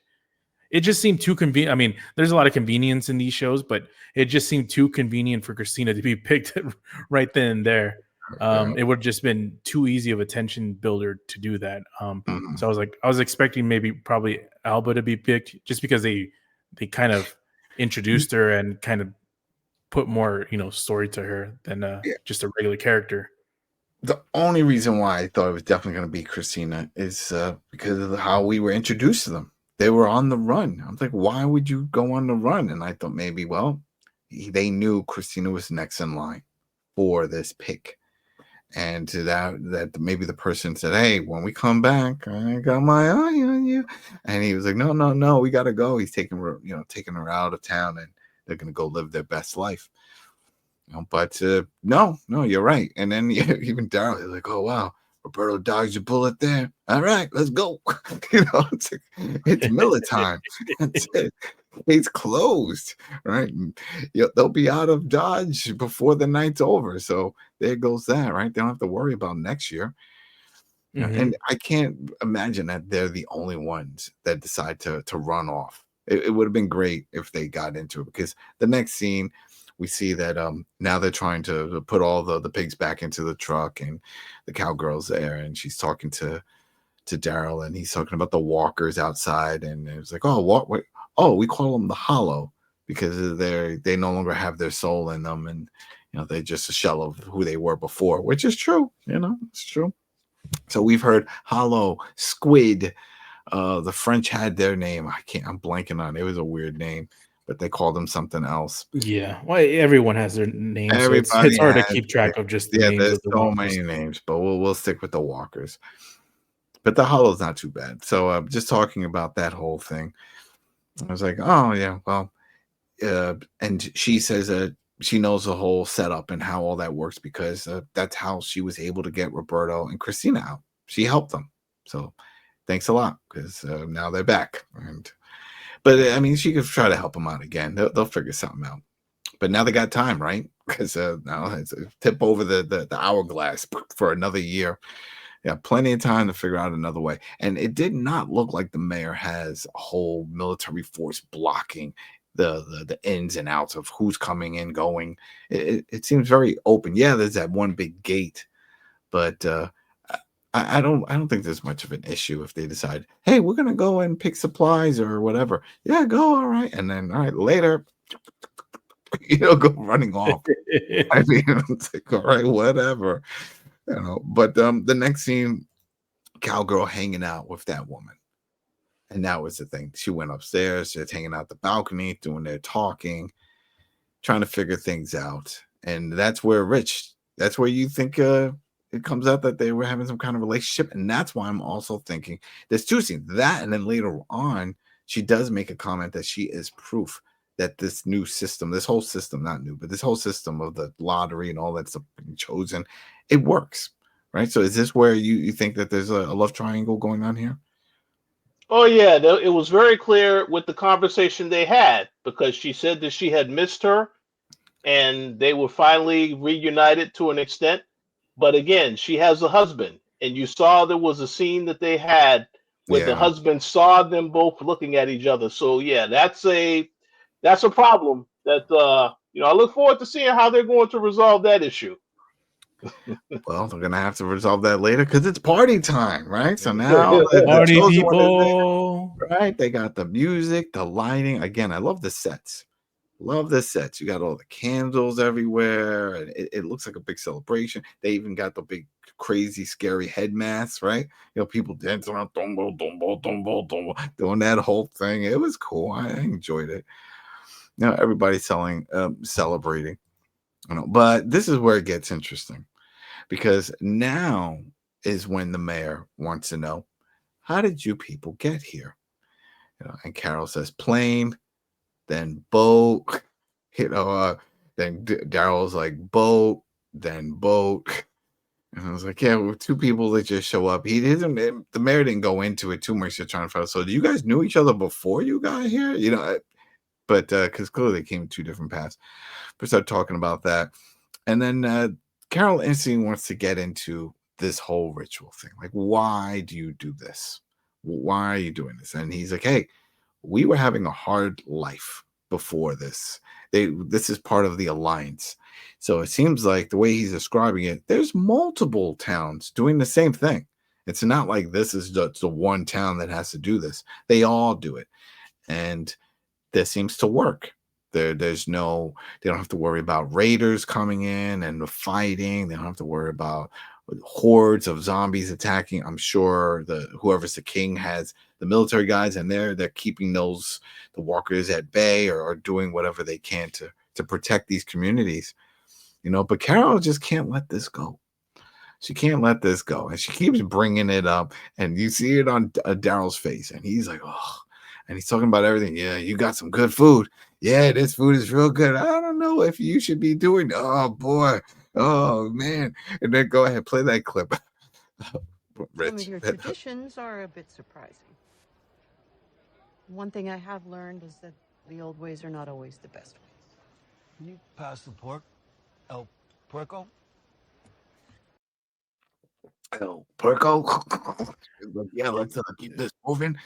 It just seemed too convenient. I mean, there's a lot of convenience in these shows, but it just seemed too convenient for Christina to be picked right then and there. It would have just been too easy of a tension builder to do that. So I was expecting probably Alba to be picked, just because they kind of introduced her and kind of put more story to her than just a regular character. The only reason why I thought it was definitely going to be Christina is because of how we were introduced to them. They were on the run. I was like, why would you go on the run? And I thought maybe, they knew Christina was next in line for this pick. And to that maybe the person said, hey, when we come back, I got my eye on you. And he was like, no, we got to go. He's taking her out of town, and they're going to go live their best life. But no, you're right. And then even Daryl is like, oh, wow, Roberto dodged a bullet there. All right, let's go. It's like, it's Miller time. That's it. It's closed, right? And, they'll be out of Dodge before the night's over. So there goes that, right? They don't have to worry about next year. And I can't imagine that they're the only ones that decide to run off. It would have been great if they got into it, because the next scene, we see that now they're trying to put all the pigs back into the truck, and the cowgirl's there, and she's talking to Daryl, and he's talking about the walkers outside, and it's like, we call them the Hollow because they no longer have their soul in them, and they're just a shell of who they were before, which is true. It's true. So we've heard Hollow, Squid. The French had their name. I'm blanking on it. It was a weird name, but they called them something else. Yeah, well, everyone has their names. So it's hard to keep track of just the names. There's so many names, but we'll stick with the walkers. But the Hollow's not too bad. So just talking about that whole thing, I was like, oh yeah, well, and she says that she knows the whole setup and how all that works, because that's how she was able to get Roberto and Christina out. She helped them. So thanks a lot, because now they're back. But I mean, she could try to help them out again. They'll figure something out. But now they got time, right? Because now it's a tip over the hourglass for another year. Yeah, plenty of time to figure out another way. And it did not look like the mayor has a whole military force blocking the ins and outs of who's coming in, going. It seems very open. Yeah, there's that one big gate, but I don't think there's much of an issue if they decide, hey, we're gonna go and pick supplies or whatever. Yeah, go, all right, and then all right, later, go running off. I mean, it's like, all right, whatever, But the next scene, cowgirl hanging out with that woman, and that was the thing. She went upstairs, she's hanging out the balcony, doing their talking, trying to figure things out, and that's where you think it comes out that they were having some kind of relationship. And that's why I'm also thinking there's two scenes, that, and then later on, she does make a comment that she is proof that this new system, this whole system, not new, but this whole system of the lottery and all that stuff being chosen, it works, right? So is this where you think that there's a love triangle going on here? Oh, yeah. It was very clear with the conversation they had, because she said that she had missed her and they were finally reunited to an extent. But again, she has a husband, and you saw there was a scene that they had where the husband saw them both looking at each other. So yeah, that's a problem that I look forward to seeing how they're going to resolve that issue. Well, they're gonna have to resolve that later because it's party time, right? So now party people, right? They got the music, the lighting. Again, I love the sets. Love the sets. You got all the candles everywhere, and it looks like a big celebration. They even got the big, crazy, scary head masks, right? People dancing around, doing that whole thing. It was cool. I enjoyed it. Everybody's celebrating. But this is where it gets interesting, because now is when the mayor wants to know, how did you people get here? And Carol says plane. Then boat, then Daryl's like boat, then boat. And I was like, yeah, well, two people that just show up. The mayor didn't go into it too much. They're trying to find out. So do you guys knew each other before you got here? But because clearly they came two different paths. We started talking about that. And then Carol instantly wants to get into this whole ritual thing. Like, why do you do this? Why are you doing this? And he's like, hey, we were having a hard life before this. This is part of the alliance. So it seems like the way he's describing it, there's multiple towns doing the same thing. It's not like this is just the one town that has to do this. They all do it. And this seems to work. They don't have to worry about raiders coming in and the fighting. They don't have to worry about hordes of zombies attacking. I'm sure whoever's the king has the military guys, and they're keeping the walkers at bay or doing whatever they can to protect these communities. But Carol just can't let this go. She can't let this go, and she keeps bringing it up, and you see it on Daryl's face, and he's like, oh, and he's talking about everything. Yeah, you got some good food. Yeah, this food is real good. I don't know if you should be doing. Oh boy. Oh man. And then go ahead, play that clip. Rich. Some of your traditions are a bit surprising. One thing I have learned is that the old ways are not always the best ways. Can you pass the pork? El Puerco? El Puerco? Yeah, let's keep this moving.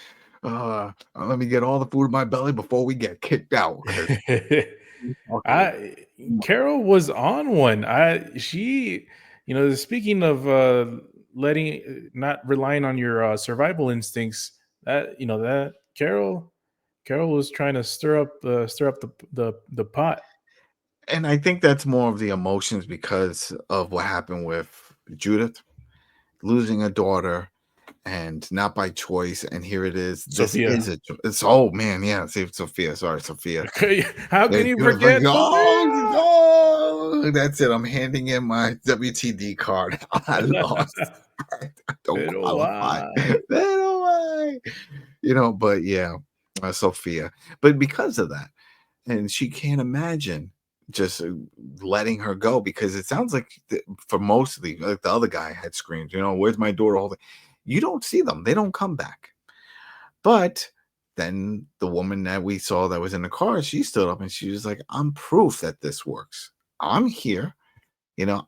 Let me get all the food in my belly before we get kicked out. Carol was on one. Speaking of not relying on your survival instincts, that Carol was trying to stir up the pot. And I think that's more of the emotions because of what happened with Judith losing a daughter. And not by choice, and here it is. Sophia. Oh man, yeah. Sophia. Sorry, Sophia. How can you forget? Oh, that's it. I'm handing in my WTD card. I lost. I don't qualify. Why? But yeah, Sophia. But because of that, and she can't imagine just letting her go, because it sounds like for most of the other guy had screamed, where's my daughter? All the you don't see them. They don't come back. But then the woman that we saw that was in the car, she stood up and she was like, I'm proof that this works. I'm here.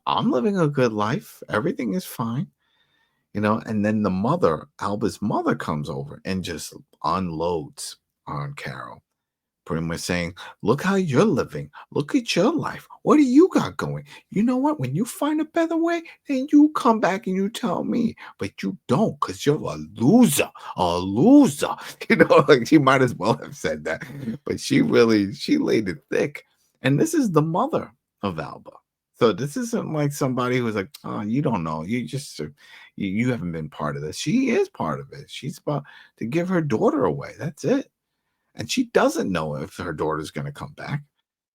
I'm living a good life. Everything is fine. And then the mother, Alba's mother, comes over and just unloads on Carol. Pretty much saying, look how you're living. Look at your life. What do you got going? You know what? When you find a better way, then you come back and you tell me. But you don't, because you're a loser. A loser. Like she might as well have said that. But she laid it thick. And this is the mother of Alba. So this isn't like somebody who's like, oh, you don't know. You just you haven't been part of this. She is part of it. She's about to give her daughter away. That's it. And she doesn't know if her daughter's going to come back.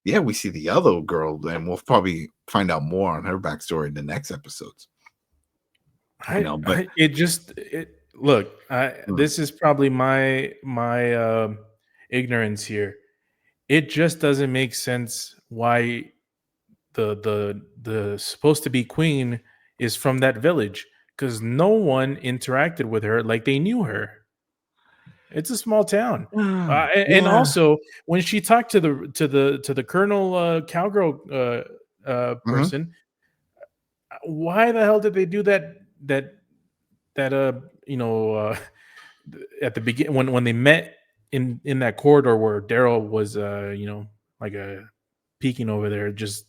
Yeah, we see the other girl, and we'll probably find out more on her backstory in the next episodes. This is probably my ignorance here. It just doesn't make sense why the supposed to be queen is from that village, because no one interacted with her like they knew her. It's a small town, and also when she talked to the Colonel Cowgirl person, why the hell did they do that at the beginning when they met in that corridor where Daryl was like a peeking over there, just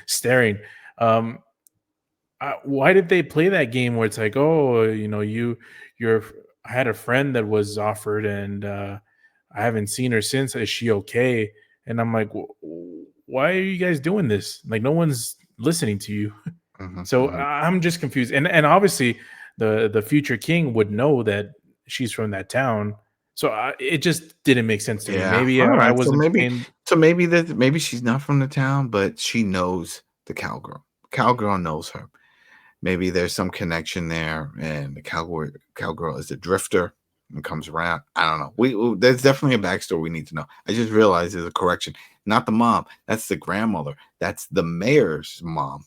staring. Why did they play that game where it's like, oh, you're I had a friend that was offered, and I haven't seen her since. Is she okay? And I'm like, why are you guys doing this? Like, no one's listening to you. So I'm just confused. And obviously, the future king would know that she's from that town. So it just didn't make sense to me. Maybe all I right. wasn't Maybe she's not from the town, but she knows the cowgirl. Cowgirl knows her. Maybe there's some connection there, and the cowgirl is a drifter and comes around. I don't know. There's definitely a backstory we need to know. I just realized there's a correction. Not the mom. That's the grandmother. That's the mayor's mom.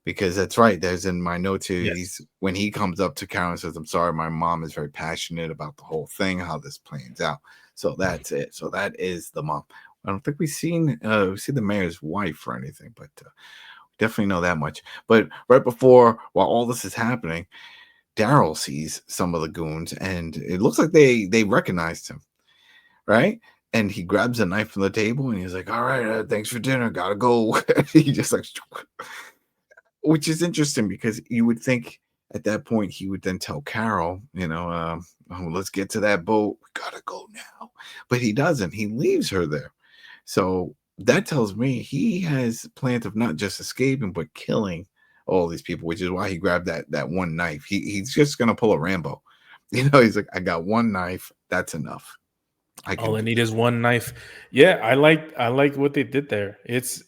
Because that's right. There's in my notes here. Yes. When he comes up to Carol and says, "I'm sorry, my mom is very passionate about the whole thing, how this plans out." So that's it. So that is the mom. I don't think we see the mayor's wife or anything, but definitely know that much. But right before, while all this is happening, Daryl sees some of the goons, and it looks like they recognized him, right? And he grabs a knife from the table, and he's like, "All right, thanks for dinner. Gotta go." He just like, which is interesting because you would think at that point he would then tell Carol, let's get to that boat. We gotta go now. But he doesn't. He leaves her there. So that tells me he has plans of not just escaping, but killing all these people, which is why he grabbed that one knife. He's just going to pull a Rambo. He's like, I got one knife. That's enough. All I need is one knife. Yeah, I like what they did there. This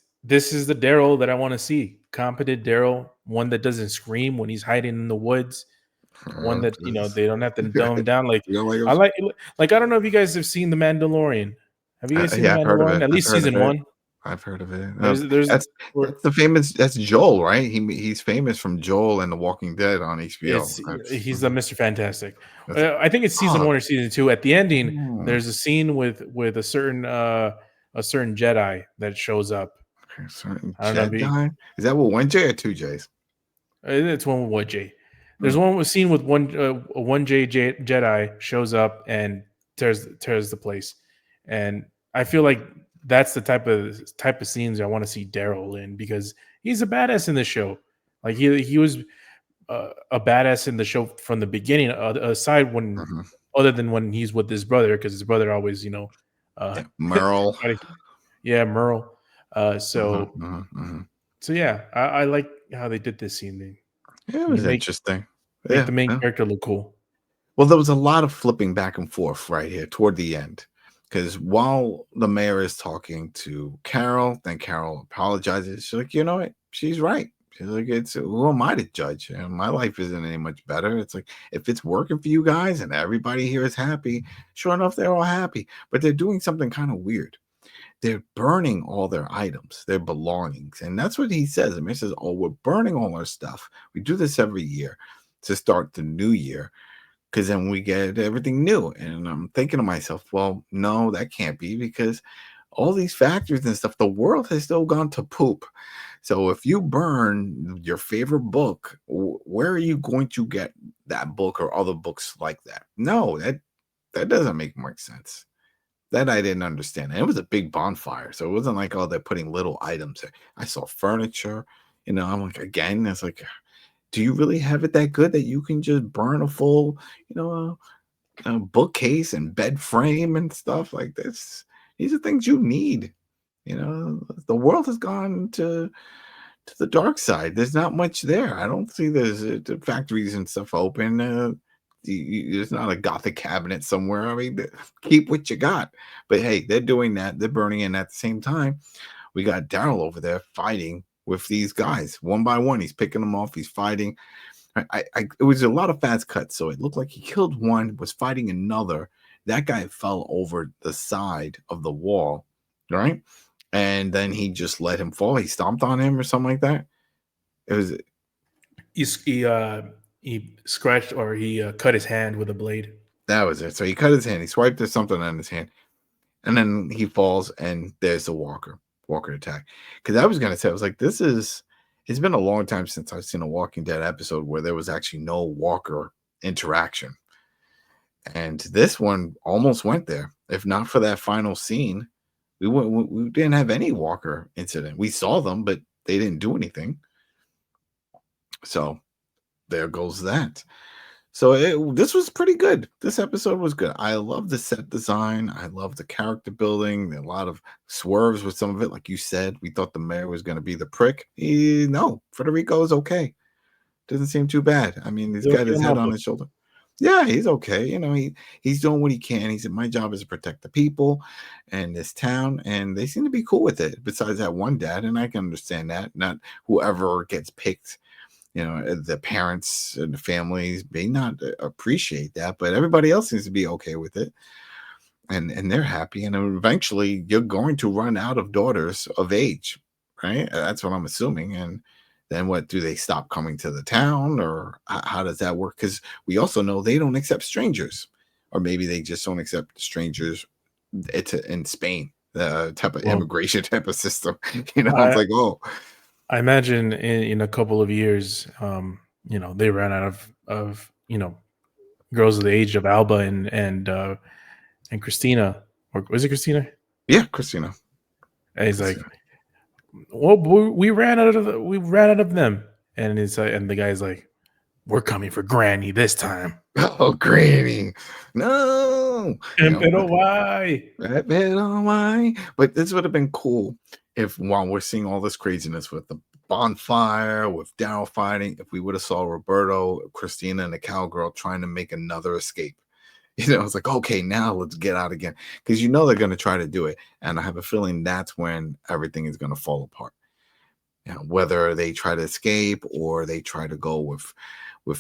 is the Daryl that I want to see. Competent Daryl, one that doesn't scream when he's hiding in the woods. One that they don't have to dumb him down. Like I like I don't know if you guys have seen The Mandalorian. Have you guys seen The I've heard of Mandalorian? it. At least season 1. I've heard of it. That's the famous. That's Joel, right? He's famous from Joel and The Walking Dead on HBO. He's a Mr. Fantastic. I think it's season 1 or season 2. At the ending, there's a scene with a certain Jedi that shows up. A certain I don't know. Jedi? Is that with one J or two J's? It's one with one J. There's one scene with one Jedi shows up and tears the place, and I feel like that's the type of scenes I want to see Daryl in, because he's a badass in the show. Like he was a badass in the show from the beginning. Aside when other than when he's with his brother, because his brother always Merle. Yeah, Merle. So yeah, I like how they did this scene. It was interesting. Make the main character look cool. Well, there was a lot of flipping back and forth right here toward the end, because while the mayor is talking to Carol, then Carol apologizes. She's like, you know what? She's right. She's like, who am I to judge? And my life isn't any much better. It's like, if it's working for you guys and everybody here is happy, sure enough, they're all happy. But they're doing something kind of weird. They're burning all their items, their belongings. And that's what he says. I mean, he says, oh, we're burning all our stuff. We do this every year to start the new year, because then we get everything new. And I'm thinking to myself, well, no, that can't be, because all these factories and stuff, the world has still gone to poop. So if you burn your favorite book, where are you going to get that book or other books like that? No, that doesn't make much sense. That I didn't understand. And it was a big bonfire, so it wasn't like, oh, they're putting little items there. I saw furniture. I'm like, again, it's like, do you really have it that good that you can just burn a full, bookcase and bed frame and stuff like this? These are things you need. The world has gone to the dark side. There's not much there. I don't see there's factories and stuff open. There's not a Gothic cabinet somewhere. I mean, keep what you got. But hey, they're doing that. They're burning in at the same time. We got Daryl over there fighting with these guys one by one. He's picking them off. He's fighting. It was a lot of fast cuts, so it looked like he killed one, was fighting another. That guy fell over the side of the wall, right? And then he just let him fall. He stomped on him or something like that. It was. He scratched, or he cut his hand with a blade. That was it. So he cut his hand. He swiped at something on his hand, and then he falls, and there's the walker attack. Because I was gonna say, I was like, it's been a long time since I've seen a Walking Dead episode where there was actually no walker interaction. And this one almost went there. If not for that final scene, we didn't have any Walker incident. We saw them, but they didn't do anything. So there goes that. So this was pretty good. This episode was good. I love the set design. I love the character building. A lot of swerves with some of it. Like you said, we thought the mayor was going to be the prick. No, Federico is okay. Doesn't seem too bad. I mean, he's got his head on his shoulder. Yeah, he's okay. You know, he's doing what he can. He said, my job is to protect the people and this town. And they seem to be cool with it, besides that one dad. And I can understand that. Not whoever gets picked. You know, the parents and the families may not appreciate that, but everybody else seems to be okay with it. And they're happy. And eventually you're going to run out of daughters of age, right? That's what I'm assuming. And then what, do they stop coming to the town, or how does that work? Because we also know they don't accept strangers, or maybe they just don't accept strangers. It's in Spain, the type of immigration type of system. You know, it's like, oh. I imagine in a couple of years, you know, they ran out of you know, girls of the age of Alba and Christina, or was it Christina? Yeah, Christina. And he's like, well, we ran out of them, and it's like, and the guy's like, we're coming for Granny this time. Oh, Granny, no. Pero why? Pero why? But this would have been cool if, while we're seeing all this craziness with the bonfire, with Daryl fighting, if we would have saw Roberto, Christina, and the cowgirl trying to make another escape. You know, it's like, okay, now let's get out again. Because you know they're going to try to do it. And I have a feeling that's when everything is going to fall apart. You know, whether they try to escape or they try to go with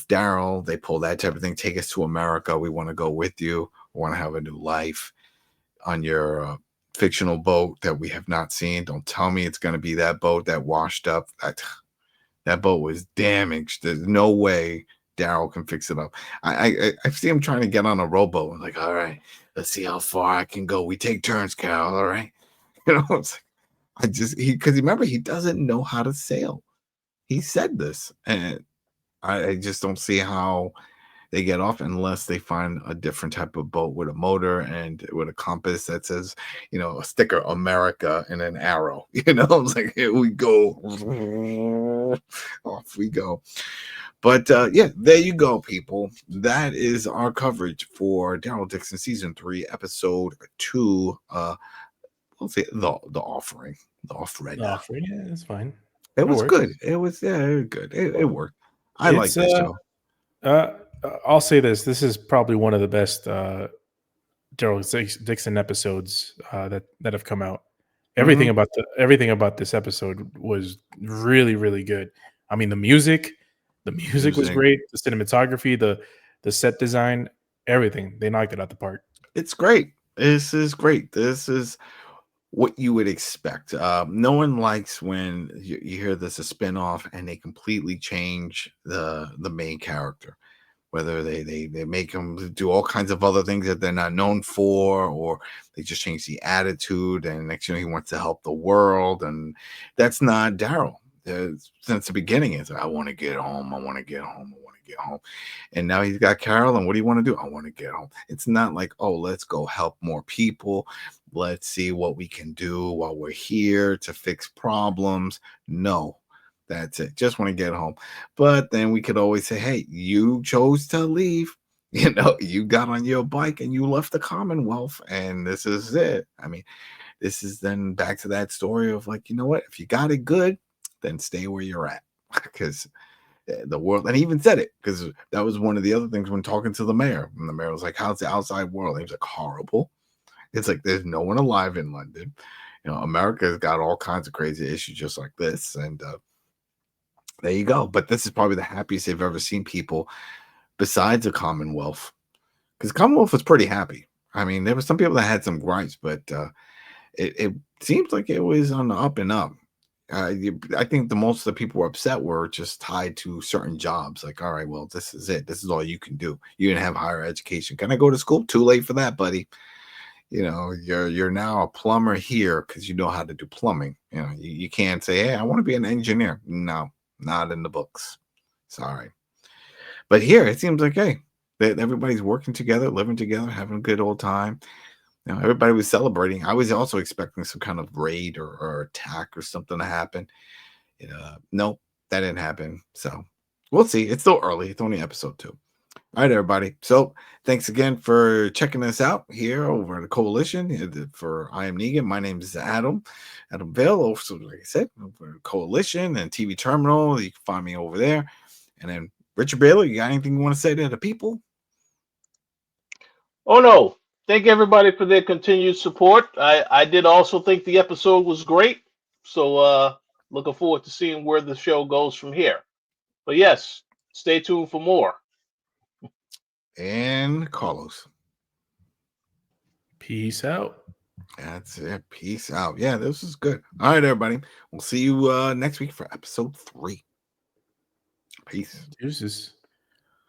Daryl, they pull that type of thing. Take us to America. We want to go with you. We want to have a new life on your fictional boat that we have not seen. Don't tell me it's going to be that boat that washed up. That boat was damaged. There's no way Daryl can fix it up. I see him trying to get on a rowboat. I'm like, all right, let's see how far I can go. We take turns, Carol. All right. You know, it's like, because remember, he doesn't know how to sail. He said this, and I just don't see how they get off unless they find a different type of boat with a motor and with a compass that says, you know, a sticker America and an arrow. You know, it's like, here we go. Off we go. But yeah, there you go, people. That is our coverage for Daryl Dixon season 3, episode 2. We'll say the offering, the Ofrenda. The offering, yeah, it's fine. It was good. It was good. It worked. I like this show. I'll say this: this is probably one of the best Daryl Dixon episodes that have come out. Everything about this episode was really, really good. I mean, the music was great. The cinematography, the set design, everything, they knocked it out the park. It's great. This is great. This is what you would expect. No one likes when you hear this a spinoff and they completely change the main character. Whether they make him do all kinds of other things that they're not known for, or they just change the attitude, and next he wants to help the world, and that's not Daryl. Since the beginning, it's like, I want to get home. I want to get home. I want to get home. And now he's got Carol, and what do you want to do? I want to get home. It's not like, oh, let's go help more people. Let's see what we can do while we're here to fix problems. No. That's it. Just want to get home. But then we could always say, hey, you chose to leave. You know, you got on your bike and you left the Commonwealth, and this is it. I mean, this is then back to that story of like, you know what? If you got it good, then stay where you're at. Because the world, and he even said it, because that was one of the other things when talking to the mayor. And the mayor was like, how's the outside world? He was like, horrible. It's like, there's no one alive in London. You know, America's got all kinds of crazy issues just like this. And there you go. But this is probably the happiest they've ever seen people besides the Commonwealth. Because the Commonwealth was pretty happy. I mean, there were some people that had some gripes, but it seems like it was on the up and up. I think the most of the people were upset were just tied to certain jobs. Like, all right, well, this is it. This is all you can do. You didn't have higher education. Can I go to school? Too late for that, buddy. You know, you're now a plumber here because you know how to do plumbing. You know, you can't say, hey, I want to be an engineer. No. Not in the books. Sorry. But here it seems like, hey, that everybody's working together, living together, having a good old time. You know, everybody was celebrating. I was also expecting some kind of raid or attack or something to happen. No, that didn't happen. So we'll see. It's still early. It's only episode 2. All right, everybody. So thanks again for checking us out here over at the Koalition. For I am Negan. My name is Adam Vale. Also, like I said, over Koalition and TV Terminal. You can find me over there. And then Richard Baylor, you got anything you want to say to the people? Oh no. Thank everybody for their continued support. I did also think the episode was great. So looking forward to seeing where the show goes from here. But yes, stay tuned for more. And Carlos. Peace out. That's it. Peace out. Yeah, this is good. All right, everybody. We'll see you next week for episode 3. Peace. Deuces.